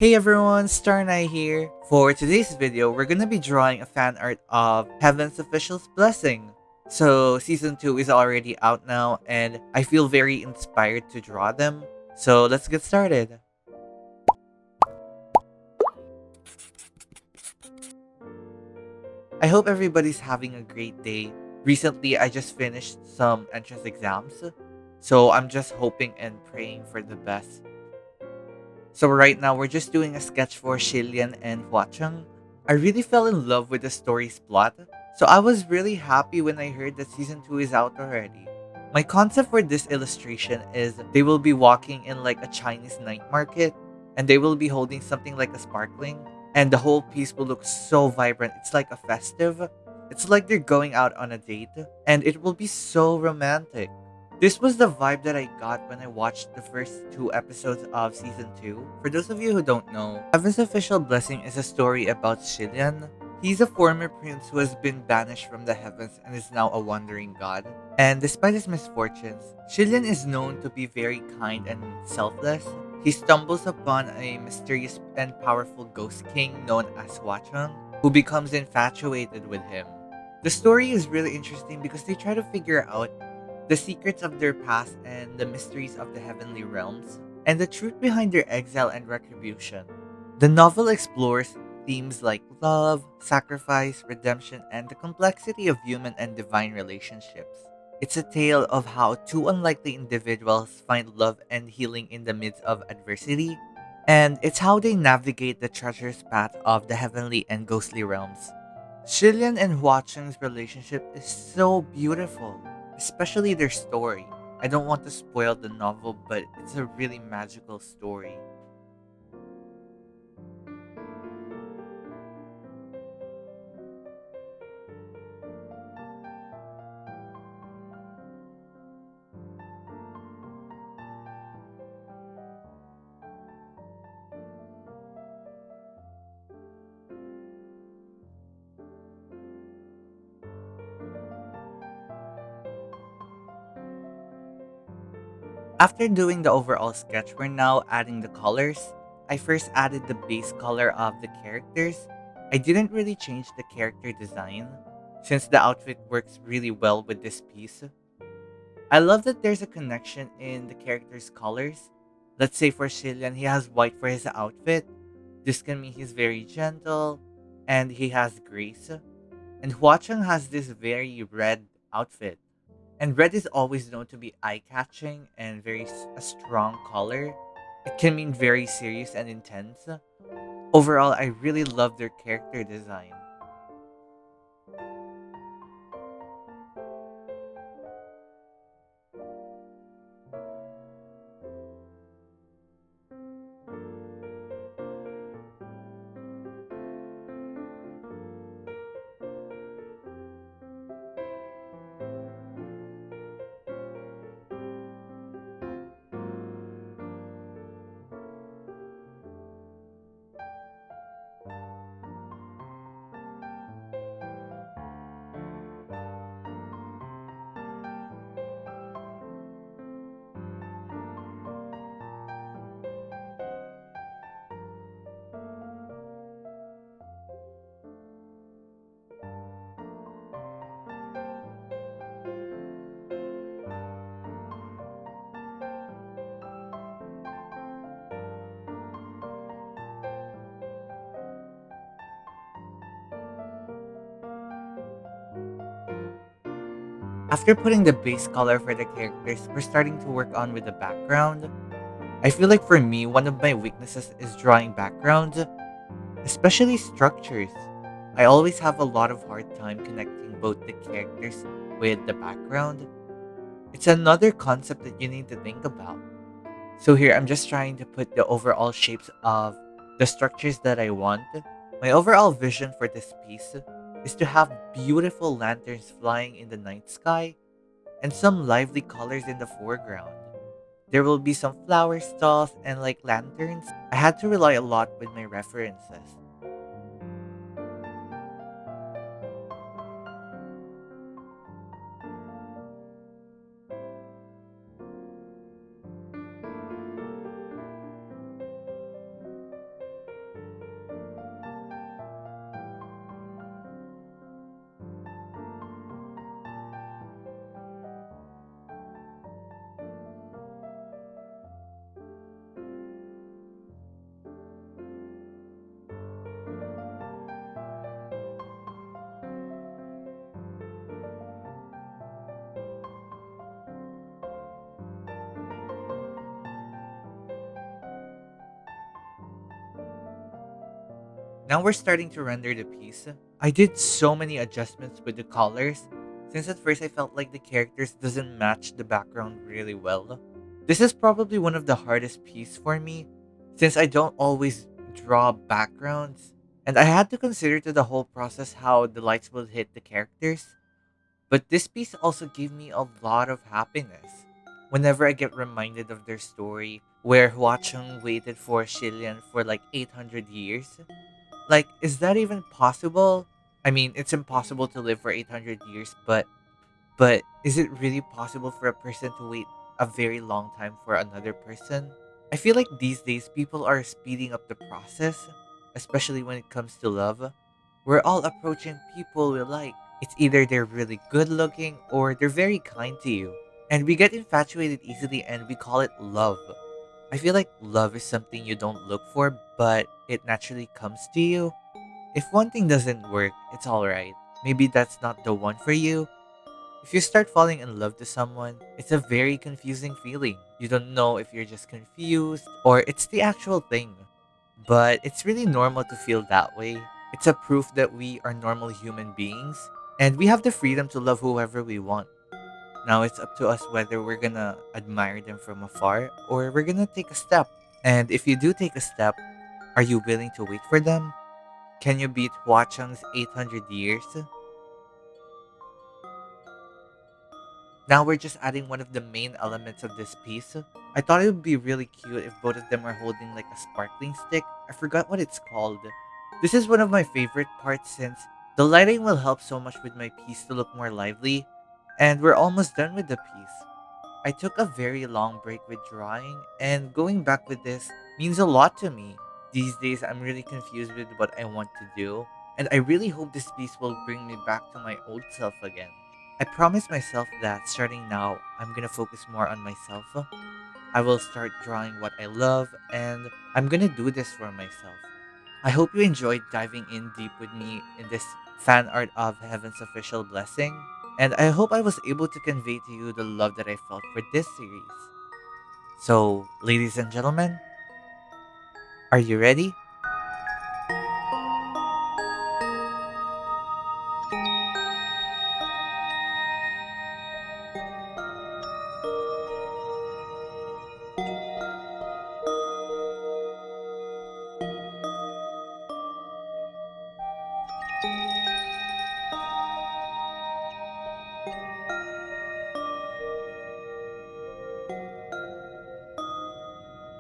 Hey everyone, Starknight here. For today's video, we're gonna be drawing a fan art of Heaven's Official's Blessing. So season 2 is already out now and I feel very inspired to draw them. So let's get started. I hope everybody's having a great day. Recently, I just finished some entrance exams. So I'm just hoping and praying for the best. So right now, we're just doing a sketch for Shilian and Huacheng. I really fell in love with the story's plot, so I was really happy when I heard that season 2 is out already. My concept for this illustration is they will be walking in like a Chinese night market, and they will be holding something like a sparkling, and the whole piece will look so vibrant. It's like a festive. It's like they're going out on a date, and it will be so romantic. This was the vibe that I got when I watched the first two episodes of season 2. For those of you who don't know, Heaven's Official Blessing is a story about Shilian. He's a former prince who has been banished from the heavens and is now a wandering god. And despite his misfortunes, Shilian is known to be very kind and selfless. He stumbles upon a mysterious and powerful ghost king known as Huacheng, who becomes infatuated with him. The story is really interesting because they try to figure out the secrets of their past and the mysteries of the heavenly realms, and the truth behind their exile and retribution. The novel explores themes like love, sacrifice, redemption, and the complexity of human and divine relationships. It's a tale of how two unlikely individuals find love and healing in the midst of adversity, and it's how they navigate the treacherous path of the heavenly and ghostly realms. Shillian and Huacheng's relationship is so beautiful, especially their story. I don't want to spoil the novel, but it's a really magical story. After doing the overall sketch, we're now adding the colors. I first added the base color of the characters. I didn't really change the character design, since the outfit works really well with this piece. I love that there's a connection in the character's colors. Let's say for Shillian, he has white for his outfit. This can mean he's very gentle and he has grace. And Huacheng has this very red outfit. And red is always known to be eye-catching and a strong color. It can mean very serious and intense. Overall, I really love their character design. After putting the base color for the characters, we're starting to work on with the background. I feel like for me, one of my weaknesses is drawing backgrounds, especially structures. I always have a lot of hard time connecting both the characters with the background. It's another concept that you need to think about. So here, I'm just trying to put the overall shapes of the structures that I want. My overall vision for this piece is to have beautiful lanterns flying in the night sky and some lively colors in the foreground. There will be some flower stalls and like lanterns. I had to rely a lot with my references. Now we're starting to render the piece. I did so many adjustments with the colors, since at first I felt like the characters doesn't match the background really well. This is probably one of the hardest pieces for me, since I don't always draw backgrounds, and I had to consider to the whole process how the lights will hit the characters. But this piece also gave me a lot of happiness. Whenever I get reminded of their story, where Hua Cheng waited for Shilian for like 800 years. Like, is that even possible? I mean, it's impossible to live for 800 years, but is it really possible for a person to wait a very long time for another person? I feel like these days people are speeding up the process, especially when it comes to love. We're all approaching people we like. It's either they're really good looking or they're very kind to you. And we get infatuated easily and we call it love. I feel like love is something you don't look for, but it naturally comes to you. If one thing doesn't work, it's alright. Maybe that's not the one for you. If you start falling in love to someone, it's a very confusing feeling. You don't know if you're just confused or it's the actual thing. But it's really normal to feel that way. It's a proof that we are normal human beings and we have the freedom to love whoever we want. Now it's up to us whether we're gonna admire them from afar or we're gonna take a step. And if you do take a step, are you willing to wait for them? Can you beat Hua Cheng's 800 years? Now we're just adding one of the main elements of this piece. I thought it would be really cute if both of them are holding like a sparkling stick. I forgot what it's called. This is one of my favorite parts since the lighting will help so much with my piece to look more lively. And we're almost done with the piece. I took a very long break with drawing, and going back with this means a lot to me. These days, I'm really confused with what I want to do, and I really hope this piece will bring me back to my old self again. I promised myself that starting now, I'm gonna focus more on myself. I will start drawing what I love, and I'm gonna do this for myself. I hope you enjoyed diving in deep with me in this fan art of Heaven's official blessing, and I hope I was able to convey to you the love that I felt for this series. So, ladies and gentlemen, are you ready?